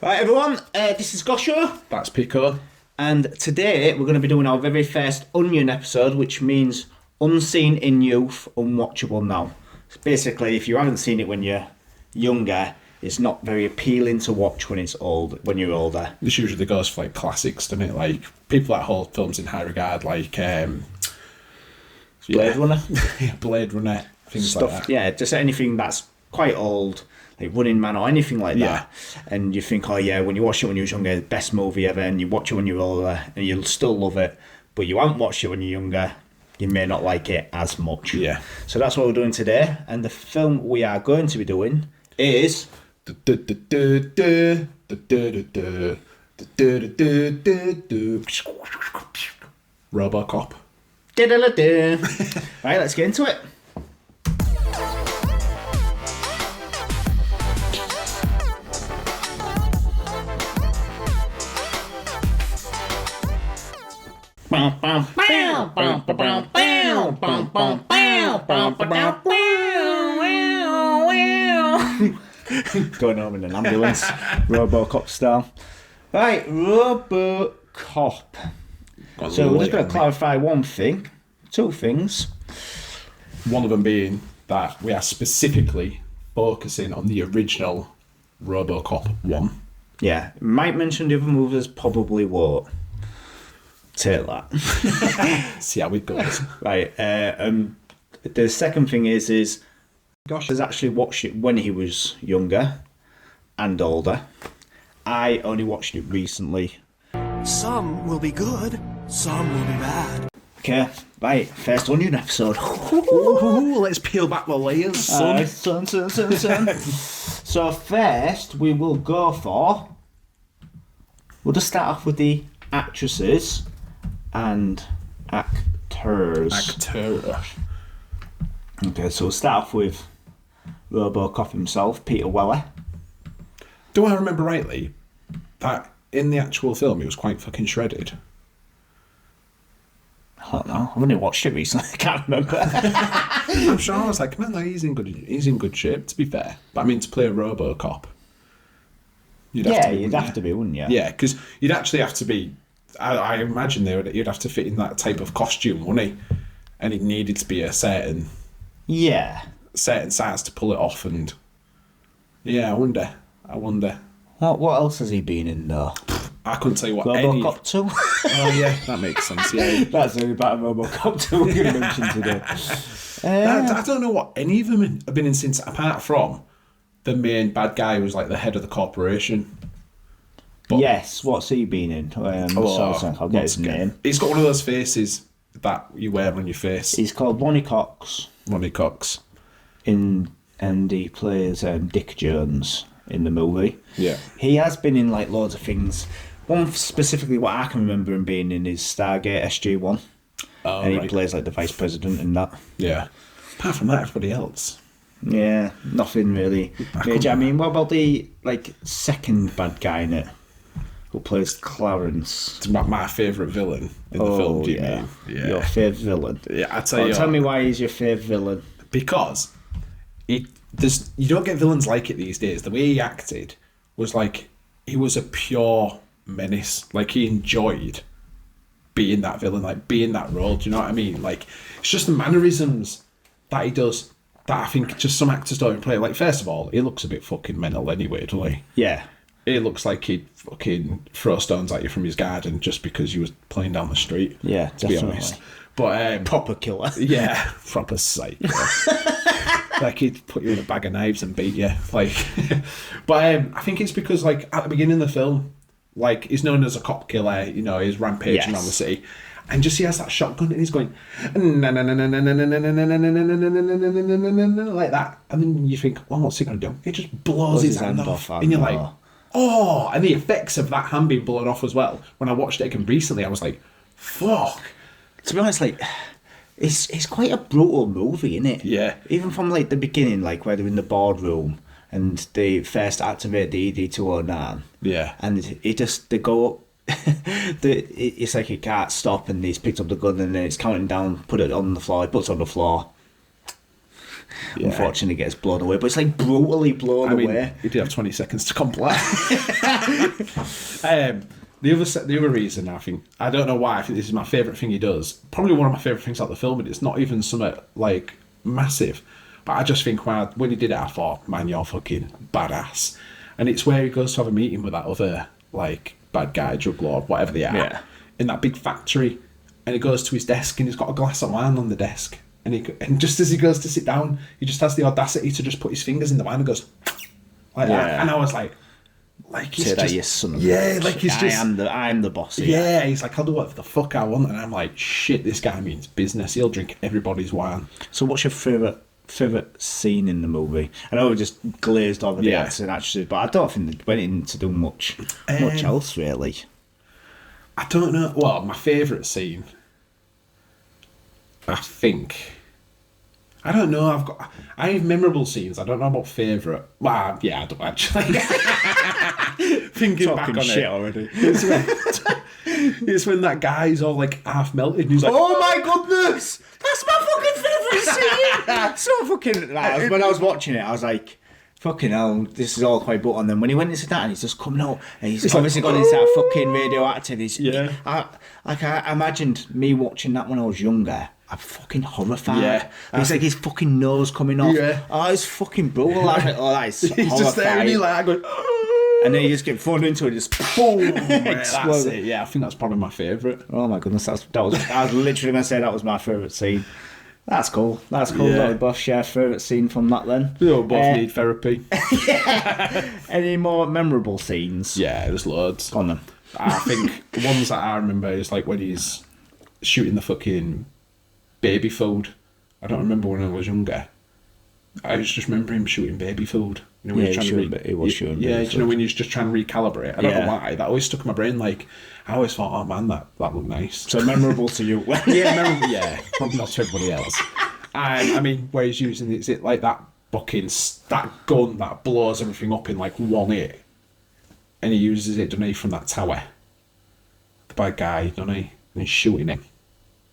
Right, everyone, this is Gosho, That's Pico. and today we're going to be doing our very first Onion episode, which means unseen in youth, unwatchable now. So basically, if you haven't seen it when you're younger, it's not very appealing to watch when you're older. This usually goes for like classics, doesn't it? Like people that hold films in high regard, like Blade Runner. Blade Runner, things Stuff, like that. yeah, just anything that's quite old, like Running Man or anything like that. And you think, oh yeah, when you watch it when you were younger, best movie ever, and you watch it when you're older, and you'll still love it, but you haven't watched it when you're younger, you may not like it as much. Yeah. So that's what we're doing today, and the film we are going to be doing is... Robocop. Right, let's get into it. Going home in an ambulance, Robocop style. Right, Robocop. So we're just going to clarify two things. One of them being that we are specifically focusing on the original Robocop 1. Yeah, might mention the other movies, probably won't. Take that. See how it goes. Right, the second thing is Gosh has actually watched it when he was younger and older. I only watched it recently. Some will be good, some will be bad. Okay, right, first Onion episode. Ooh, let's peel back the layers, son. Son. So first, we will go for... We'll just start off with the actresses and actors. Okay, so we'll start off with Robocop himself, Peter Weller. Do I remember rightly that in the actual film he was quite fucking shredded? I don't know. I've only watched it recently. I can't remember. I'm sure I was like, no, he's in good shape, to be fair. But I mean, to play a Robocop, you'd have to be, wouldn't you? Yeah, because you'd actually have to be. I imagine you'd have to fit in that type of costume, wouldn't he? And it needed to be a certain size to pull it off. And yeah, I wonder. What else has he been in though? I couldn't tell you what Robocop 2? Oh yeah, that makes sense. Yeah, that's the only part of Robocop 2 we're going to mention today. I don't know what any of them have been in since, apart from the main bad guy who was like the head of the corporation. But, yes, what's he been in? I'll get his name. He's got one of those faces that you wear on your face. He's called Ronnie Cox. And he plays Dick Jones in the movie. Yeah. He has been in like loads of things. One specifically what I can remember him being in is Stargate SG-1. Oh, and he plays like the vice president in that. Yeah. Apart from that, everybody else. Yeah, nothing really major. I mean, what about the like second bad guy in it? Who plays Clarence? It's my favourite villain in the film, do you mean? Yeah. Your favourite villain? Yeah, I tell you. Tell me why he's your favourite villain. Because you don't get villains like it these days. The way he acted was like he was a pure menace. Like he enjoyed being that villain, like being that role. Do you know what I mean? Like it's just the mannerisms that he does that I think just some actors don't play. Like first of all, he looks a bit fucking mental anyway, doesn't he? Yeah. He looks like he'd fucking throw stones at you from his garden just because you was playing down the street. Yeah, to be honest. But proper killer. Yeah, proper psycho. Like he'd put you in a bag of knives and beat you. Like, but I think it's because like at the beginning of the film, like he's known as a cop killer. You know, he's rampaging around the city, and just he has that shotgun and he's going like that, and then you think, well, what's he gonna do? He just blows his hand off, and you're like, oh, and the effects of that hand being blown off as well. When I watched it again recently, I was like, fuck. To be honest, like. It's quite a brutal movie, isn't it? Yeah. Even from like the beginning, like where they're in the boardroom and they first activate the ED-209. Yeah. And they go up. It's like he can't stop and he's picked up the gun and then it's counting down, put it on the floor, he puts it on the floor. unfortunately gets blown away. But it's like brutally blown away. He did have 20 seconds to comply. The other reason I don't know why I think this is my favourite thing he does. Probably one of my favourite things about the film, and it's not even something like massive. But I just think when he did it, I thought, man, you're fucking badass. And it's where he goes to have a meeting with that other like bad guy, drug lord, whatever they are, in that big factory. And he goes to his desk and he's got a glass of wine on the desk. And just as he goes to sit down, he just has the audacity to just put his fingers in the wine and goes like that. And I was like he's Say just, that, you son of a yeah, bitch. like he's just, I'm the boss here. yeah, he's like, I'll do whatever the fuck I want. And I'm like, shit, this guy means business. He'll drink everybody's wine. So what's your favourite scene in the movie? I know we just glazed over the actors and actresses, but I don't think they went in to do much else really. I don't know. Well, my favourite scene, I think, I don't know. I have memorable scenes. I don't know about favourite. Well, yeah, I don't actually. Thinking Talking back on shit it already. It's when that guy's all like half melted and he's like, Oh my goodness! That's my fucking favourite scene! So fucking... Like, when I was watching it, I was like, fucking hell, this is all quite butt. And then when he went into that and he's just coming out and he's obviously gone into that fucking radioactive. I imagined me watching that when I was younger. I'm fucking horrified. Yeah. It's like his fucking nose coming off. Yeah. Oh, it's fucking brutal. I was like, oh, that is he's horrifying. just there and he's like going, and then you just get thrown into it, just boom, that's explode. it. Yeah, I think that's probably my favourite. Oh my goodness, I was literally going to say that was my favourite scene. That's cool. Yeah. That we both share favourite scene from that then. We both need therapy. Any more memorable scenes? Yeah, there's loads. On them. I think the ones that I remember is like when he's shooting the fucking baby food. I don't remember when I was younger. I just remember him shooting baby food. You know, when Yeah, he's trying he was shooting Yeah, baby do you know when he's just trying to recalibrate? I don't know Yeah. why. That always stuck in my brain. Like, I always thought, oh man, that looked nice. So memorable to you? Yeah, probably not to everybody else. And I mean, where he's using it, is it like that that gun that blows everything up in like one hit? And he uses it, doesn't he, from that tower? The bad guy, doesn't he? And he's shooting him.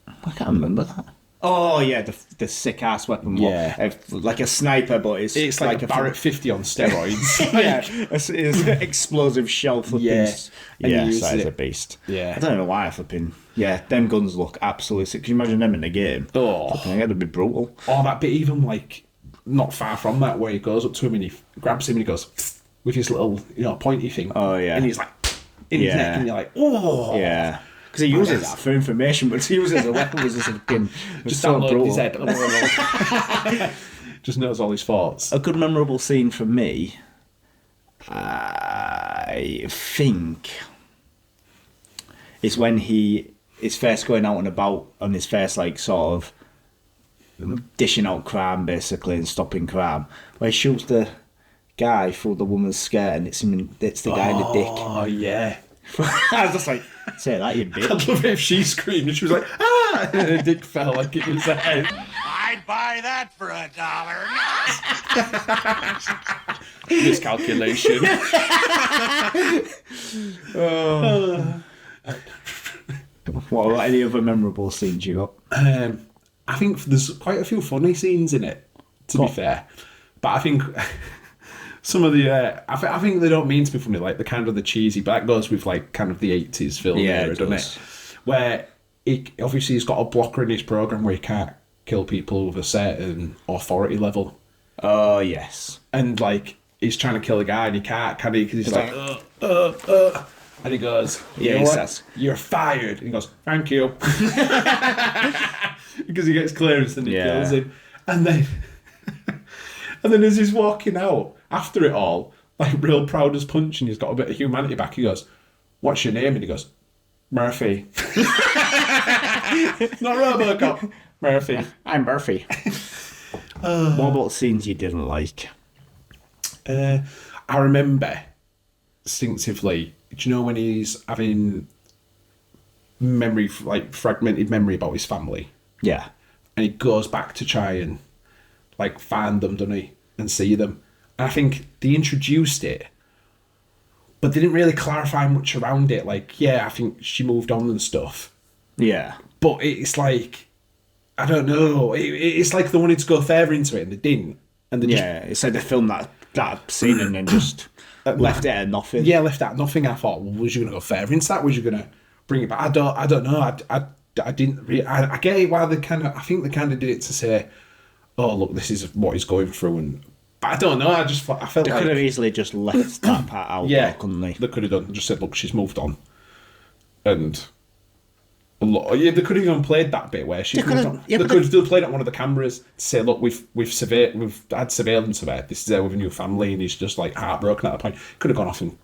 I can't remember that. Oh yeah, the sick ass weapon. Yeah. Like a sniper, but it's like a Barrett 50 on steroids. Yeah, it's an explosive shell flipping. Yeah. And Yeah, he uses that is it. a beast. Yeah. I don't know why I flipping. Yeah, them guns look absolutely sick. Can you imagine them in the game? Oh. Flipping, it'd be brutal. Oh, that bit even like not far from that where he goes up to him and he grabs him and he goes with his little pointy thing. Oh, yeah. And he's like in his neck and you're like, oh Yeah. Because he uses that for information, but to use it as a weapon was just fucking just so download brutal. his head. Just knows all his thoughts. A good memorable scene for me, I think, is when his first going out and about on his first like sort of dishing out crime basically and stopping crime, where he shoots the guy through the woman's skirt and it's the guy in the dick. Oh yeah. I was just like, say that, you bitch. I'd love it if she screamed and she was like, ah! And her dick fell like it was a head. I'd buy that for $1. Miscalculation. What about any other memorable scenes you got? I think there's quite a few funny scenes in it, to be fair. But I think some of the, I think they don't mean to be funny, like the kind of the cheesy, but that goes with like kind of the 80s film era, doesn't it? Where he's got a blocker in his program where he can't kill people with a certain authority level. Oh, yes. And like, he's trying to kill a guy and he can't, can he? Because he's like, and he goes, Yeah, he says, you're fired. And he goes, thank you. Because he gets clearance and he kills him. And then as he's walking out, after it all, like real proud as punch, and he's got a bit of humanity back, he goes, what's your name? And he goes, Murphy. Not Robocop. Murphy. I'm Murphy. What about scenes you didn't like? I remember instinctively, do you know when he's having memory, like fragmented memory about his family? Yeah. And he goes back to try and like find them, doesn't he? And see them. And I think they introduced it, but they didn't really clarify much around it. Like, yeah, I think she moved on and stuff. Yeah. But it's like, I don't know. It's like they wanted to go further into it and they didn't. And they Yeah, it's like they filmed that scene and then just left it at nothing. Yeah, left at nothing. I thought, well, was you going to go further into that? Was you going to bring it back? I don't know. I didn't really... I get it why they kind of... I think they kind of did it to say, oh, look, this is what he's going through. But I don't know. I felt They like... could have easily just left that part out, Yeah, though, couldn't they? They could have done. Just said, look, she's moved on. And... Yeah, they could have even played that bit where she's moved on. yeah, They but could have still played it on one of the cameras to say, look, we've had surveillance of her. This is her with a new family, and he's just like heartbroken at that point. Could have gone off and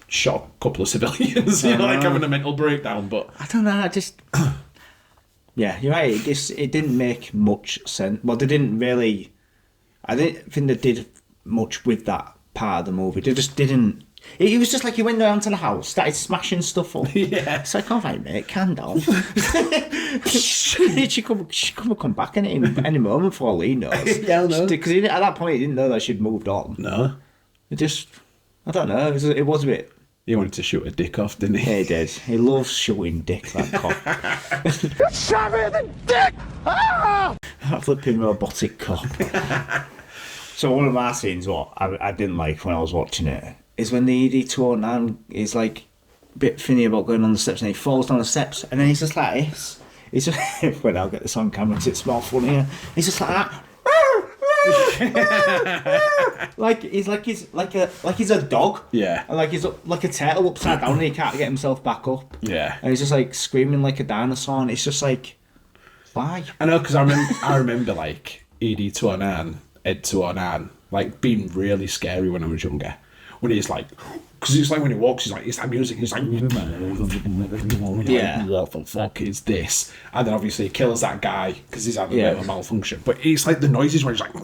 shot a couple of civilians, like having a mental breakdown. But I don't know. I just... Yeah, you're right. It didn't make much sense. Well, they didn't really... I didn't think they did much with that part of the movie. They just didn't... It was just like he went around to the house, started smashing stuff up. Yeah. It's like, all right, mate, calm down. she could come back any moment for all he knows. Yeah, I know. Because at that point, he didn't know that she'd moved on. no, It just... I don't know. It was a bit... he wanted to shoot a dick off, didn't he? Yeah, he did. He loves shooting dick, that cop. Shot me in the dick! Ah! That flipping robotic cop. So one of my scenes, what I didn't like when I was watching it, is when the ED209 is like a bit finny about going on the steps and he falls down the steps and then he's just like this. He's just... Well, I'll get this on camera because it's more funnier. He's just like that. he's a dog. Yeah. And like he's like a turtle upside down and he can't get himself back up. Yeah. And he's just like screaming like a dinosaur and it's just like, why? I know, because I remember like ED209, Ed209, like being really scary when I was younger. When he's like, because it's like when he walks, it's that music, he's like, Yeah. what the fuck is this? And then obviously he kills that guy because he's having Yeah. a bit of a malfunction. But it's like the noises where he's like,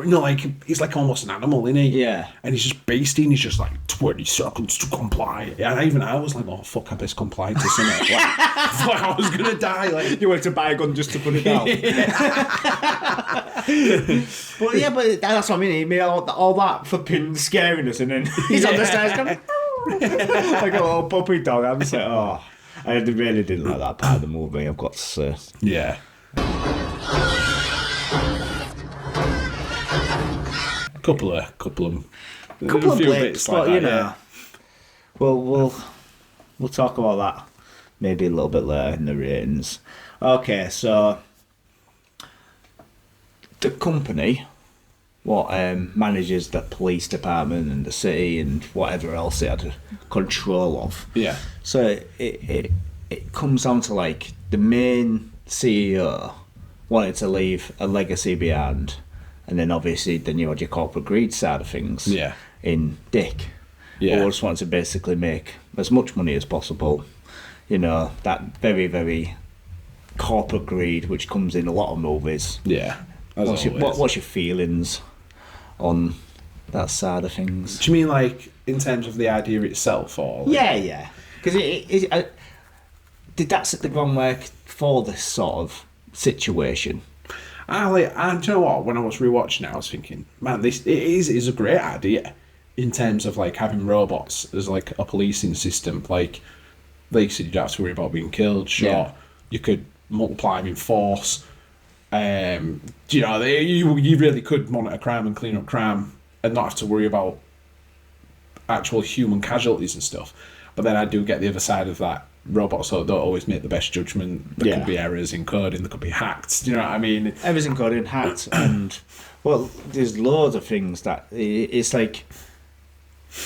like he's like almost an animal, isn't he? Yeah. And he's just beasting. He's just like 20 seconds to comply. And I was like, oh fuck, I best comply to something. Like, I thought I was gonna die. Like, You went to buy a gun just to put it down. But yeah, but that's what I mean. He made all that flipping scariness, and then he's on the stairs going like a little puppy dog. I'm just like, oh, I really didn't like that part of the movie. I've got to say. yeah. Couple of Couple of few blips, but that, you know, yeah. we'll talk about that maybe a little bit later in the ratings. Okay, so the company, what manages the police department and the city and whatever else it had control of. Yeah. So it comes down to like the main CEO wanted to leave a legacy behind, and then obviously then you had your corporate greed side of things. Yeah. In Dick. Yeah. Who just wanted to basically make as much money as possible. You know, that very, very corporate greed which comes in a lot of movies. Yeah. As What's always. your feelings on that side of things? Do you mean like in terms of the idea itself, or? Like... Yeah. Because did that set the groundwork for this sort of situation? Do you know what? When I was rewatching it, I was thinking, man, this is a great idea in terms of like having robots as like a policing system. Like you said, you don't have to worry about being killed, shot. Yeah. You could multiply them in force. You really could monitor crime and clean up crime and not have to worry about actual human casualties and stuff. But then I do get the other side of that. Robots don't always make the best judgment. There could be errors in coding. There could be hacked. Do you know what I mean? Everything got in hacked, and well, there's loads of things that it's like.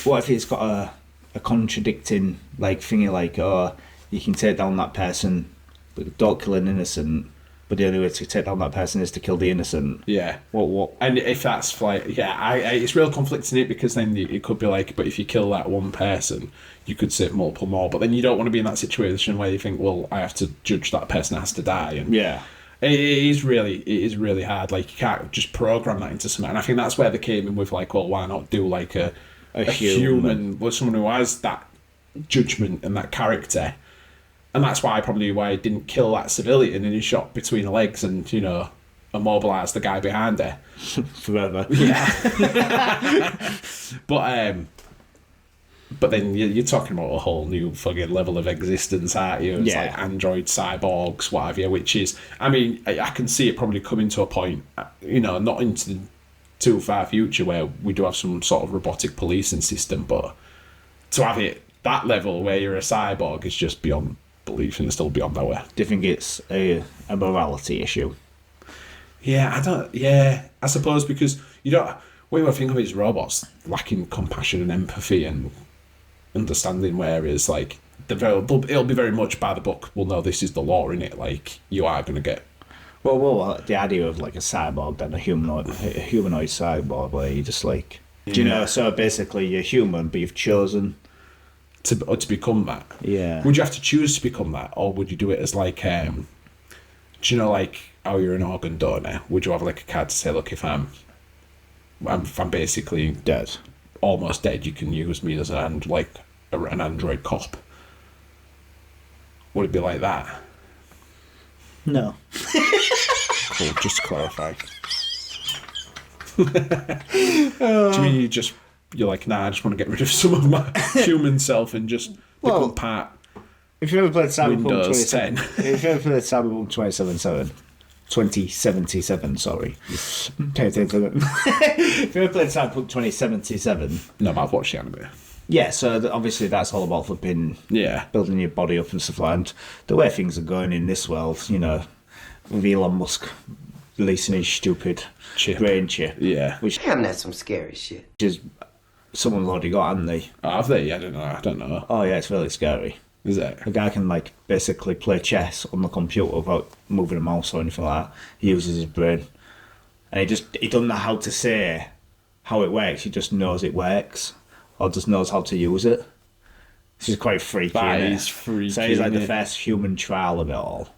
What if it's got a contradicting like thingy like, oh, you can take down that person, but don't kill an innocent. But the only way to take down that person is to kill the innocent. Yeah. What? And if that's like, it's real conflicting it, because then it could be like, but if you kill that one person, you could save multiple more. But then you don't want to be in that situation where you think, well, I have to judge that person has to die. And Yeah. it is really hard. Like, you can't just program that into something. And I think that's where they came in with like, well, why not do like a human with someone who has that judgment and that character. And that's why I didn't kill that civilian and he shot between the legs and, you know, immobilised the guy behind her. Forever. Yeah. But But then you're talking about a whole new fucking level of existence, aren't you? It's Yeah. like android, cyborgs, what have you, which is, I mean, I can see it probably coming to a point, not into the too far future where we do have some sort of robotic policing system, but to have it that level where you're a cyborg is just beyond belief and it's still beyond our... Do you think it's a morality issue? Yeah, I suppose because you don't... What you want to think of is robots lacking compassion and empathy and understanding, whereas like it'll be very much by the book. Well, no, this is the law, innit? Like you are going to get... Well, the idea of like a cyborg, then a humanoid cyborg, where you just like... Do you know, so basically you're human, but you've chosen... To become that. Yeah. Would you have to choose to become that, or would you do it as like... do you know, like, how you're an organ donor? Would you have like a card to say, look, if I'm basically Dead. almost dead, you can use me as an android cop? Would it be like that? No. Cool, just to clarify. Do you mean you're like, nah, I just want to get rid of some of my human self and just become part If you ever played Cyberpunk Windows 10? If you ever played Cyberpunk 2077, sorry. If you ever played Cyberpunk 2077... No, but I've watched the anime. Yeah, so obviously that's all about flipping... Yeah. Building your body up and stuff like that. And the way things are going in this world, with Elon Musk releasing his stupid brain chip. Yeah. Which Damn, that's some scary shit. is... Someone's already got, haven't they? Oh, have they? I don't know. Oh, yeah, it's really scary. Is it? The guy can basically play chess on the computer without moving a mouse or anything like that. He uses his brain, and he doesn't know how to say how it works. He just knows it works, or just knows how to use it. This is quite freaky. That innit? is freaky, So he's like the innit? first human trial of it all.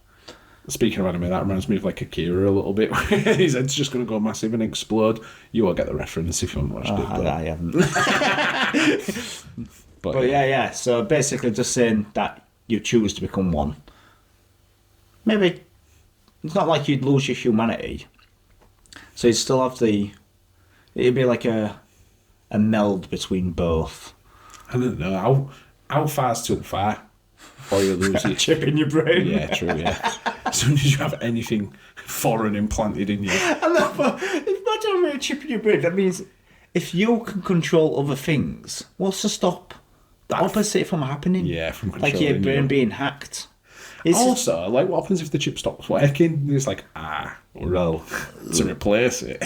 Speaking of anime, that reminds me of like Akira a little bit. His head's just going to go massive and explode. You will get the reference if you haven't watched it. But, I haven't. but yeah. So basically, just saying that you choose to become one. Maybe it's not like you'd lose your humanity. So you'd still have it'd be like a meld between both. I don't know. How far's too far? Or you lose your Chip in your brain. Yeah, true, yeah. As soon as you have anything foreign implanted in you. I know, but imagine having a chip in your brain. That means if you can control other things, what's to stop the opposite from happening? Yeah, from like your controlling brain you. being hacked. Also, like, what happens if the chip stops working? It's like, well, to replace it.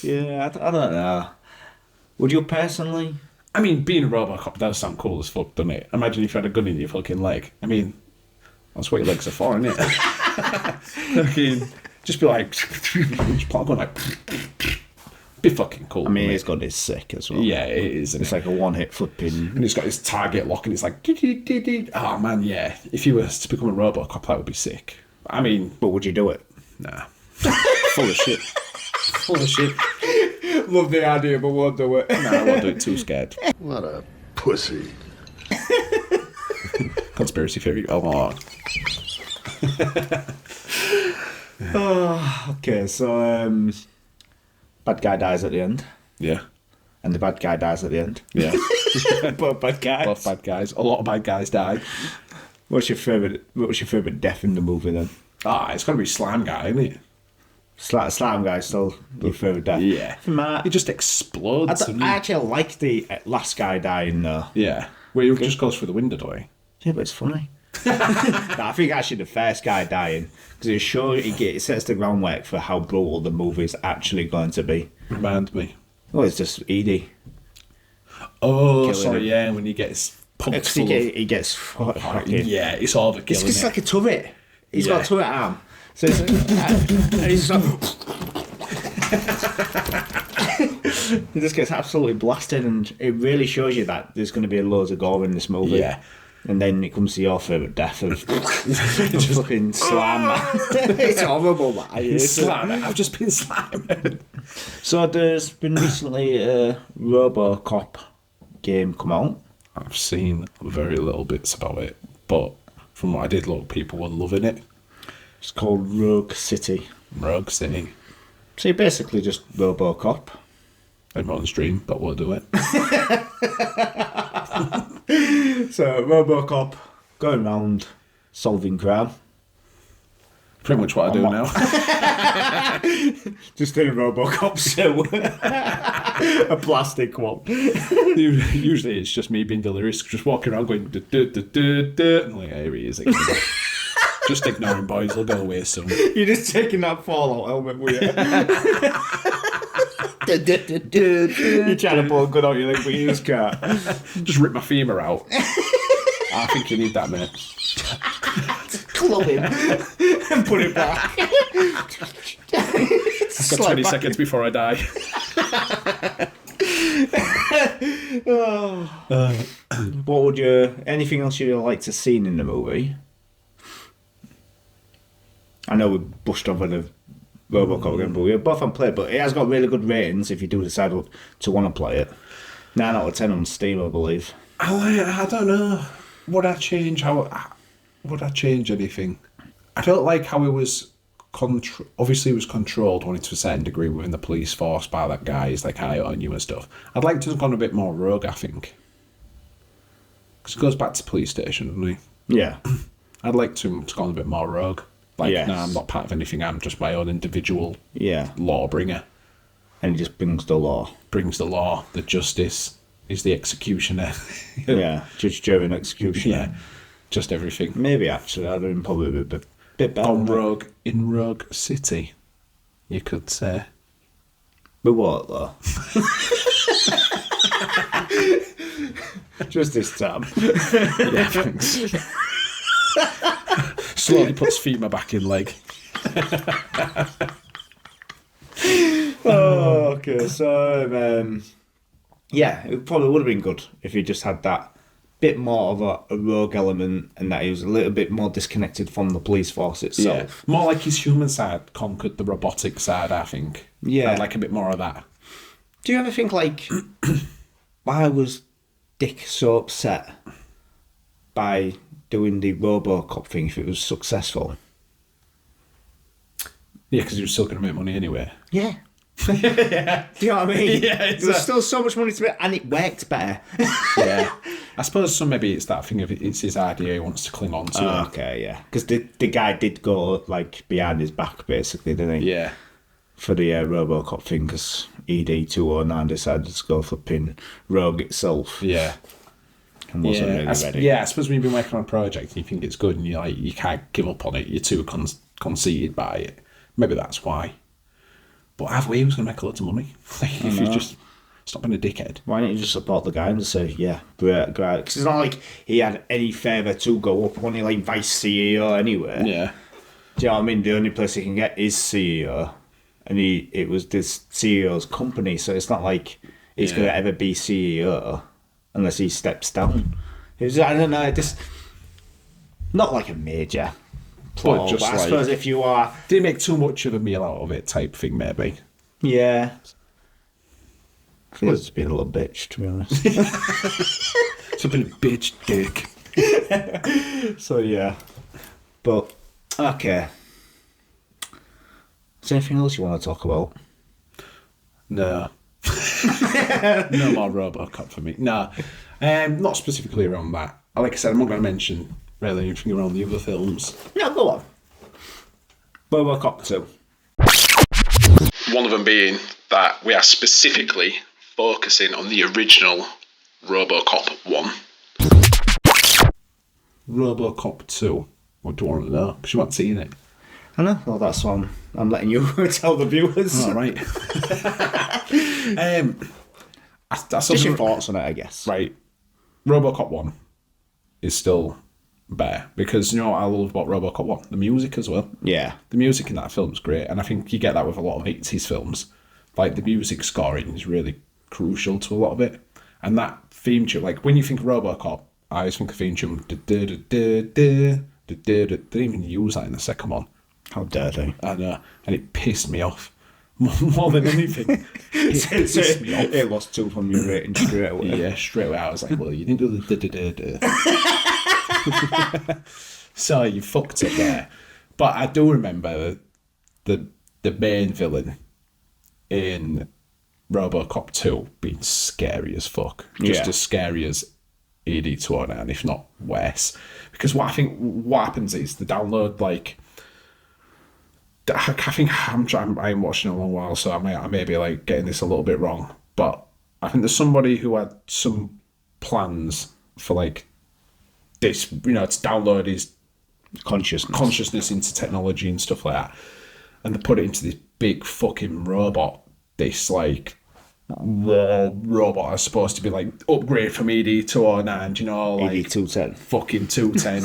Yeah, I don't know. Would you personally? I mean, being a Robocop does sound cool as fuck, doesn't it? Imagine if you had a gun in your fucking leg. I mean, that's what your legs are for, isn't it? Fucking, just be like, just put a gun like, be fucking cool. I mean, wouldn't his it? gun is sick as well. Yeah, it is. It's like a one-hit flipping. And he's got his target lock and it's like, oh man, yeah. If you were to become a Robocop, that would be sick. I mean, But would you do it? nah. Full of shit. Full of shit. Love the idea, but won't do it. Nah, I won't do it, too scared. What a pussy. Conspiracy theory. Oh, Okay, so bad guy dies at the end, yeah. and the bad guy dies at the end. Yeah. Both bad guys. Both bad guys. A lot of bad guys died. What's your favourite death in the movie then? It's got to be Slime Guy, isn't it? Slime guy still your favourite death. Yeah. Matt, He just explodes. I doesn't he? actually like the last guy dying though. Yeah. Where he just goes through the window, don't he? Yeah, but it's funny. No, I think actually the first guy dying because it sets the groundwork for how brutal the movie is actually going to be. Remind me. Oh, it's just Edie. Oh, Killing sorry, him. yeah, when he gets pumped Because full of... he gets fucking... Yeah, it's all the It's killing just it. like a turret. He's Yeah. got a turret arm. So it's and he's just like... He just gets absolutely blasted, and it really shows you that there's going to be loads of gore in this movie. Yeah. And then it comes to your favourite death of fucking Slam. It's horrible, that is. Slam. I've just been slamming. So there's been recently a Robocop game come out. I've seen very little bits about it, but from what I did look, people were loving it. It's called Rogue City. Rogue City. So you're basically just Robocop. Everyone's dream, but we'll do it. So Robocop going around solving crime. Pretty much what I do now. Just in a Robocop suit. A plastic one. Usually it's just me being delirious, just walking around going, duh, duh, duh, duh, duh. And like, here he is again. Just ignoring boys, they'll go away soon. You're just taking that Fallout helmet with you. You're trying to pull a gun out your leg, but you just can't. Just rip my femur out. I think you need that, mate. Club him and put it back. I've got 20 seconds before I die. What would you... Anything else you'd like to see in the movie? I know we pushed over the Robocop again, but we both haven't played, but it has got really good ratings if you do decide to want to play it. 9 out of 10 on Steam, I believe. I don't know. Would I change anything? I felt like how it was obviously it was controlled to a certain degree within the police force by that guy. He's like eye on you and stuff. I'd like to have gone a bit more rogue, I think. Because it goes back to police station, doesn't he? Yeah. I'd like to have gone a bit more rogue. Like, Yes. no, I'm not part of anything. I'm just my own individual Yeah. law bringer. And he just brings the law. Brings the law, the justice. He's the executioner. Yeah. Judge, jury, and executioner. Yeah. Just everything. Maybe actually, I'd have probably be a bit better. On Rogue, in Rogue City, you could say. But what though? Just this time. Yeah, thanks. Slowly puts femur back in leg. Oh, okay. So, yeah, it probably would have been good if he just had that bit more of a rogue element and that he was a little bit more disconnected from the police force itself. More like his human side conquered the robotic side, I think. Yeah. I'd like a bit more of that. Do you ever think, like, why was Dick so upset by doing the Robocop thing if it was successful? Yeah, because he was still going to make money anyway. Yeah. Do you know what I mean? Yeah, There was still so much money to make, and it worked better. Yeah. I suppose maybe it's that thing of it's his idea he wants to cling on to. Oh, okay, yeah. Because the guy did go, like, behind his back, basically, didn't he? Yeah. For the Robocop thing, because ED209 decided to go for pin Rogue itself. Yeah. And wasn't really ready. Yeah, I suppose when you've been working on a project and you think it's good and you can't give up on it, you're too conceited by it. Maybe that's why. But either way, he was going to make a lot of money. If you just stop being a dickhead. Why don't you just support the guy and just say, yeah, great. Because it's not like he had any favour to go up when he, like, vice CEO anyway. Yeah. Do you know what I mean? The only place he can get is CEO. And it was this CEO's company, so it's not like he's going to ever be CEO unless he steps down. It was, I don't know, just not like a major plot, But just but I like- suppose if you are... Did he make too much of a meal out of it type thing, maybe? Yeah. I feel it's been a little bitch, to be honest. It's been a bitch dick. So, yeah. But, okay. Is there anything else you want to talk about? No. No more Robocop for me. No. Not specifically around that. Like I said, I'm not going to mention really anything around the other films. No, go on. Robocop 2. One of them being that we are specifically focusing on the original Robocop 1. Robocop 2. What do you want to know? Because you haven't seen it. I know. Well, that's what I'm letting you tell the viewers. All right. That's Just your thoughts on it, I guess. Right. Robocop 1 is still better because you know what I love about Robocop 1? The music as well. Yeah. The music in that film's great, and I think you get that with a lot of 80s films. Like, the music scoring is really crucial to a lot of it. And that theme tune, like, when you think of Robocop, I always think of theme tune. They didn't even use that in the second one. How dare they? I know, and it pissed me off. More than anything. It pissed me off. It lost 2 from your rating straight away. Yeah, straight away I was like, well, you didn't do the So you fucked it there. But I do remember the main villain in Robocop 2 being scary as fuck. Just Yeah. as scary as AD209, if not worse. Because what happens is the download, like, I think I ain't watching it a long while, so I may be like getting this a little bit wrong. But I think there's somebody who had some plans for like this, to download his consciousness into technology and stuff like that, and they put it into this big fucking robot. This like war robot is supposed to be like upgrade from ED209, like ED210. fucking 210,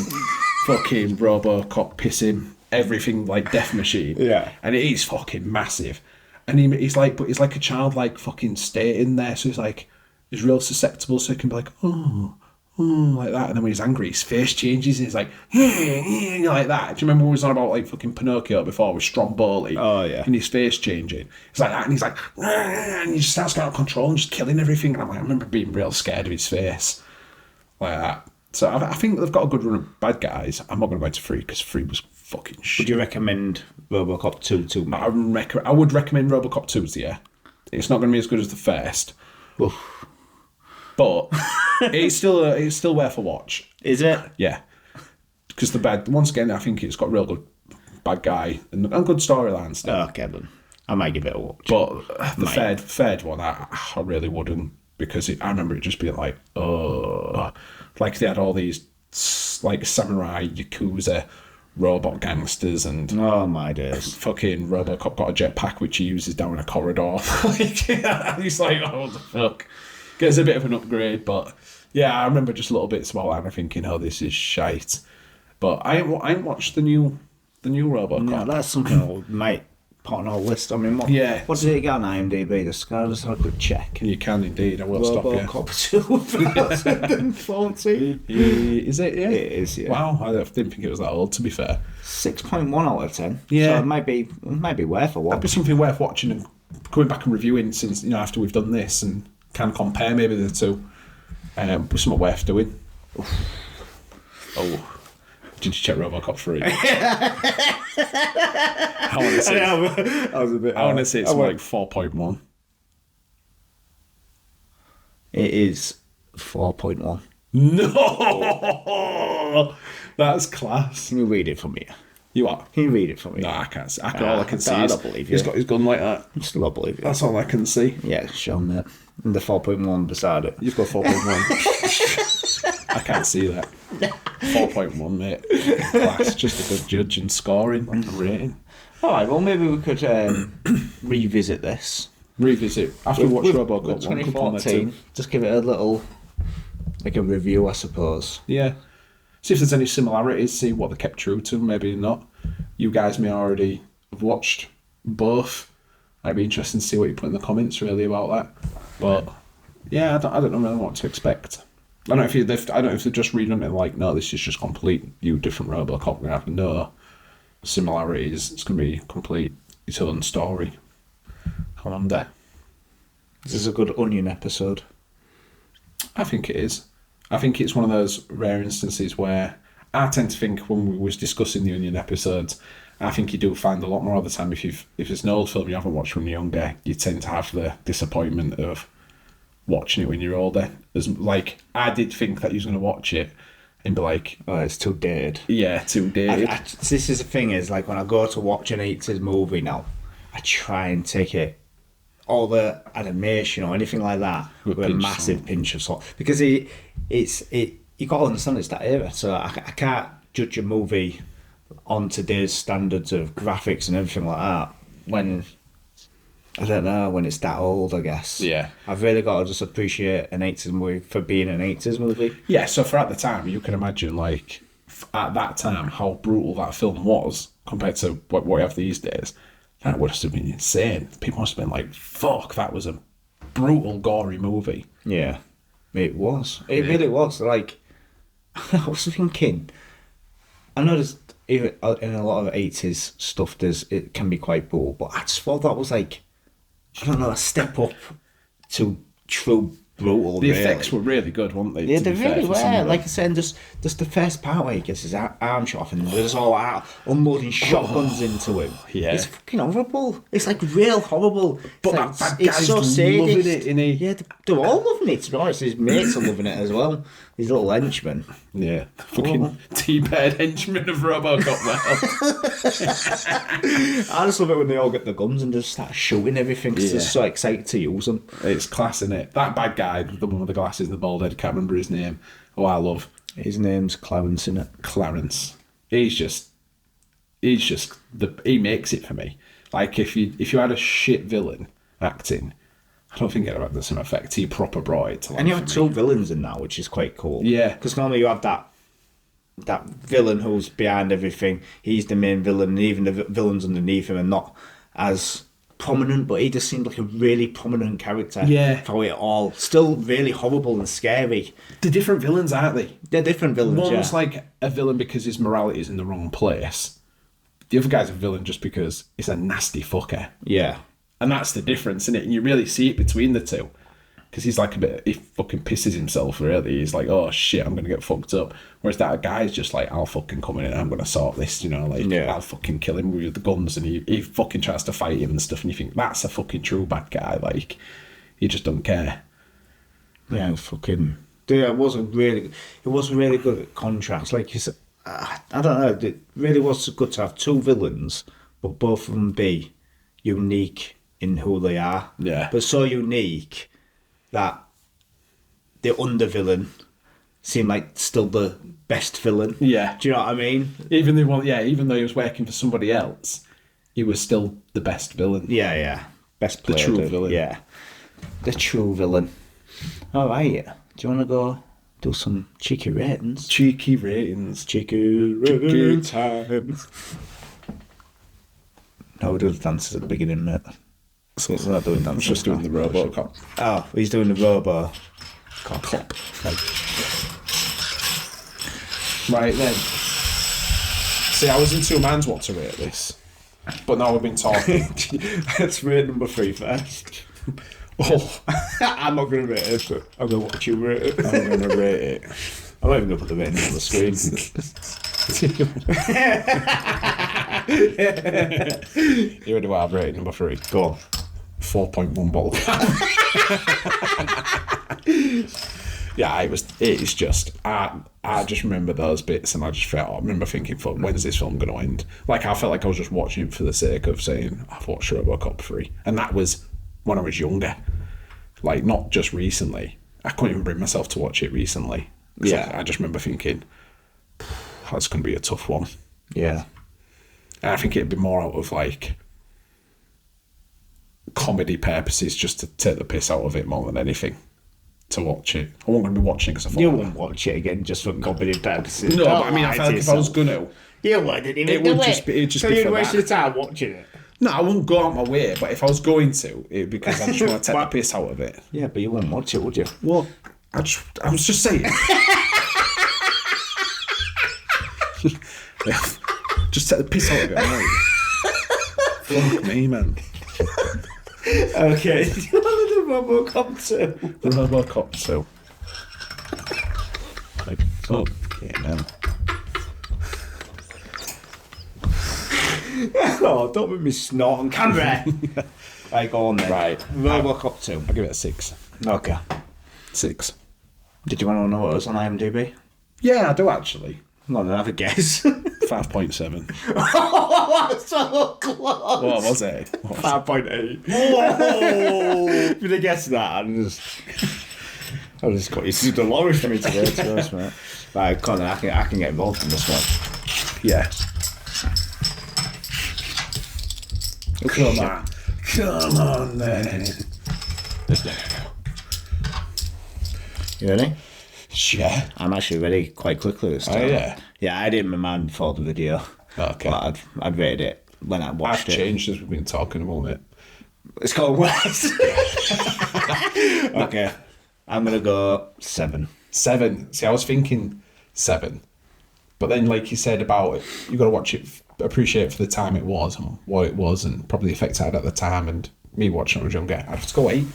fucking Robocop pissing everything like Death Machine. Yeah. And it is fucking massive. And he's like a childlike fucking state in there, so he's real susceptible, so he can be like, oh, like that. And then when he's angry, his face changes and he's like, like that. Do you remember when we was on about like fucking Pinocchio before with Stromboli? Oh, yeah. And his face changing. It's like that, and he's like, and he just starts getting out of control and just killing everything. And I'm like, I remember being real scared of his face. Like that. So I think they've got a good run of bad guys. I'm not going to go into 3 because 3 was fucking shit. Would you recommend Robocop 2 to me? I would recommend Robocop 2's, yeah. It's not going to be as good as the first. Oof. But it's still worth a watch. Is it? Yeah. Because once again, I think it's got real good bad guy and good storyline stuff. Okay, then. I might give it a watch. But the third one, I really wouldn't, because I remember it just being like, oh, like they had all these like samurai yakuza robot gangsters and Oh my days. fucking Robocop got a jetpack which he uses down a corridor. He's like, oh, what the fuck? Gets a bit of an upgrade, but yeah, I remember just little bits about that and thinking, oh, this is shite. But I ain't watched the new Robocop. No, that's something I might put on our list. I mean, what does it get on IMDb? Just have a good check. You can indeed. I will stop you. Robocop 2014. Is it? Yeah, It is, yeah. Wow, I didn't think it was that old. To be fair, 6.1 out of 10. Yeah. So it might be worth a watch. that'd be something worth watching and coming back and reviewing since after we've done this and can compare maybe the two. Something worth doing. Oh. Did you check Robocop 3? I want to say. I was a bit. I want to say it's like 4.1. It is 4.1. No, that's class. Can you read it for me? You are. Can you read it for me? No, I can't. All I can see I is don't believe you. he's got his gun like that. I still don't believe it. That's all I can see. Yeah, show me that. And the 4.1 beside it. You've got 4.1. I can't see that. 4.1, mate. Class, just a good judge and scoring and rating. All right, well, maybe we could revisit this. Revisit after we watch With Robocop 1. 2014. Just give it a little, like a review, I suppose. Yeah. See if there's any similarities. See what they kept true to. Maybe not. You guys may already have watched both. Might be interesting to see what you put in the comments really about that. But yeah, I don't know really what to expect. I don't know if they're just reading it like, no, this is just complete new different Robocop. We're gonna have no similarities. It's gonna be complete its own story. Come on there. This is a good Onion episode. I think it is. I think it's one of those rare instances where I tend to think when we was discussing the Onion episodes, I think you do find a lot more of the time if it's an old film you haven't watched when you're younger, you tend to have the disappointment of watching it when you're older. As like I did think that you was going to watch it and be like, Oh, it's too dated. yeah, too dated. This is the thing is, like, when I go to watch an 80s movie now, I try and take it, all the animation or anything like that, with a massive pinch of salt. Because you got to understand it's that era, so I can't judge a movie on today's standards of graphics and everything like that when, I don't know, when it's that old, I guess. Yeah. I've really got to just appreciate an 80s movie for being an 80s movie. Yeah, so for at the time, you can imagine, like, at that time, how brutal that film was compared to what we have these days. That would have been insane. People must have been like, fuck, that was a brutal, gory movie. Yeah, it was. It really was. Like, I was thinking, I know there's, even in a lot of 80s stuff, it can be quite brutal, but I just thought that was like, I don't know, a step up to true brutal. The really. effects were really good, weren't they? Yeah, to they be fair, really for some were. of Like I them? said, just the first part where he gets his arm shot off and there's all out unloading shotguns into him. yeah. It's fucking horrible. It's like real horrible. But It's that like, bad it's guy's so loving sadist. it, innit he? Yeah, they're all loving it. To be honest, his mates are loving it as well. His little henchmen. Yeah, fucking T-bird henchman of Robocop now. I just love it when they all get the guns and just start shooting everything because they're Yeah. so excited to use them. It's class, innit? That bad guy, the one with the glasses and the bald head, can't remember his name. Oh, I love His name's Clarence, innit? Clarence. He makes it for me. Like if you had a shit villain acting, I don't think it'd have the same effect. He proper brought it to life. And you have for two me. villains in that, which is quite cool. Yeah. Because normally you have that villain who's behind everything. He's the main villain, and even the villains underneath him are not as prominent, but he just seemed like a really prominent character. Yeah. For it all. Still really horrible and scary. They're different villains, aren't they? They're different villains, One's yeah. like a villain because his morality is in the wrong place. The other guy's a villain just because he's a nasty fucker. Yeah. And that's the difference, isn't it? And you really see it between the two. Because he's like he fucking pisses himself, really. He's like, oh shit, I'm going to get fucked up. Whereas that guy's just like, I'll fucking come in and I'm going to sort this, like, Yeah. I'll fucking kill him with the guns. And he fucking tries to fight him and stuff. And you think, that's a fucking true bad guy. Like, he just don't care. Yeah, it was fucking. Yeah, it was really good at contrast. Like you said, I don't know. It really was good to have two villains, but both of them be unique in who they are. Yeah. But so unique that the under villain seemed like still the best villain. Yeah. Do you know what I mean? Even though he was working for somebody else, he was still the best villain. Yeah, yeah. Best The player. true villain. Yeah. The true villain. All right. Do you want to go do some cheeky ratings? Cheeky ratings. Cheeky rating time. No, we do the dances at the beginning, mate. So it's not doing I was dances. just doing the Robocop. Oh, he's doing the Robocop. Right then. See, I was in two minds what to rate this. But now we've been talking. Let's rate number 3 first. Oh, I'm not going to rate it, but I'm going to watch you rate it. I'm going to rate it. I'm not even going to put the rating on the screen. Here do I have rating number 3. Go on. 4.1 ball. Yeah, it's just, I just remember those bits and I remember thinking, fuck, when's this film going to end? Like, I felt like I was just watching it for the sake of saying, I've watched Robocop 3. And that was when I was younger. Like, not just recently. I couldn't even bring myself to watch it recently. Yeah. I just remember thinking, that's going to be a tough one. Yeah. And I think it'd be more out of, like, comedy purposes, just to take the piss out of it more than anything. To watch it. I wasn't going to be watching because I thought... You won't watch it again just for comedy purposes. No, Don't but I mean, I lie feel to like if I was yourself. going to... You wouldn't even It do would it. just be- it'd just so be you'd for waste that. your time watching it. No, I wouldn't go out my way, but if I was going to, it'd be because I just want to take the piss out of it. Yeah, but you wouldn't watch it, would you? Well, I was just saying. Just take the piss out of it, mate. Fuck me, man. Okay. Do you want to do Robocop 2? Robocop 2. Like, okay, man. Oh, don't make me snort on camera. Right, go on then. Right. Robocop 2. I'll give it a 6. Okay. 6. Did you want to know what it was on IMDb? Yeah, I do actually. I'm not going to have a guess. 5.7. Oh, so close. What was it? 5.8. Whoa! If you'd have guessed that, I just got you through the lorry for me today, to be honest, mate. Right, Connor, I can get involved in this one. Yeah. Come on. Come on, then. You ready? Yeah. I'm actually ready quite quickly this time. Oh, yeah? Yeah, I did in my mind before the video. Okay. But I'd rated it when I watched I've it. changed as we've been talking about it. It's called West. Okay. I'm going to go 7. 7. See, I was thinking 7. But then, like you said about it, you got to watch it, appreciate it for the time it was and what it was and probably the effects I had at the time and me watching when I was younger. I'd have to go 8.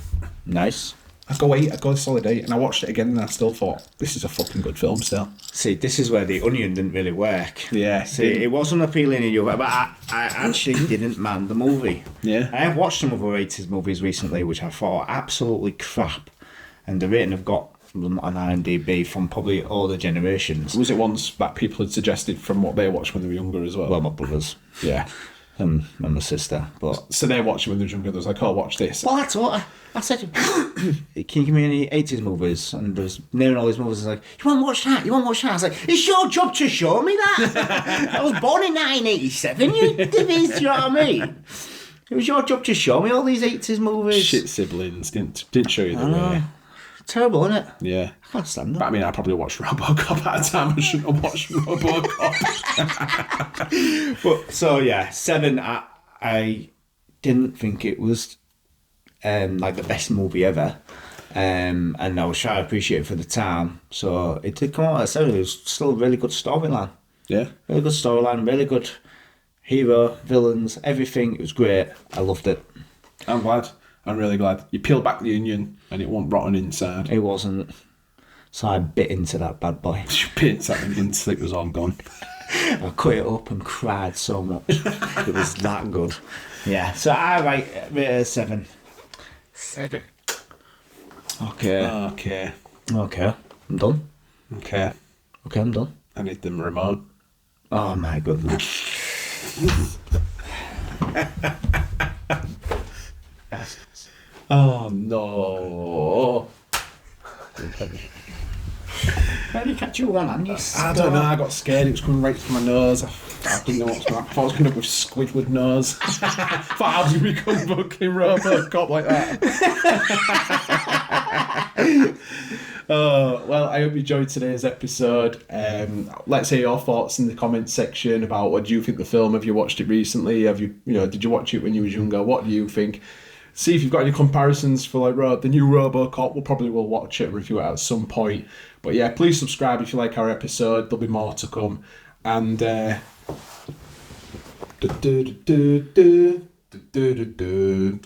Nice. I'd go a solid 8, and I watched it again and I still thought, this is a fucking good film still. See, this is where The Onion didn't really work. Yeah. See, it wasn't appealing in you, but I actually didn't mind the movie. Yeah. I have watched some other 80s movies recently, which I thought are absolutely crap. And the rating I've got on IMDb from probably all the generations. Was it ones that people had suggested from what they watched when they were younger as well? Well, my brothers Yeah. and my sister. But So they watched it when they were younger. They was like, oh, watch this. well, that's what I said. Can you give me any 80s movies? And there's naming all these movies. I was like, you want to watch that? You want to watch that? I was like, it's your job to show me that. I was born in 1987. You divvies, do you know what I mean? It was your job to show me all these 80s movies. Shit siblings didn't show you the way. Terrible, isn't it? Yeah. I can't stand But that. I mean, I probably watched Robocop at a time. I shouldn't have watched Robocop. But so yeah, 7. I didn't think it was like the best movie ever, and I was trying to appreciate it for the time. So it did come out at 7. It was still a really good storyline. Yeah. Really good storyline. Really good hero, villains, everything. It was great. I loved it. I'm glad. I'm really glad. You peel back the onion and it wasn't rotten inside. It wasn't. So I bit into that bad boy. You bit that onion until it was all gone. I cut it up and cried so much. It was that good. Yeah. So I rate it 7. 7. Okay. Okay. Okay. I'm done. Okay. Okay, I'm done. I need the remote. Oh my goodness. Oh no. How do you catch your one hand? You I don't know, I got scared, it was coming right to my nose. I didn't know what was going to happen. I thought I was going to go with Squidward nose. Thought how do you become fucking Robocop like that? Well, I hope you enjoyed today's episode. Let's hear your thoughts in the comments section about what do you think of the film. Have you watched it recently? Have you did you watch it when you was younger? What do you think? See if you've got any comparisons for like the new Robocop. We'll probably watch it and review it at some point. But yeah, please subscribe if you like our episode. There'll be more to come. And do do do do do do do do.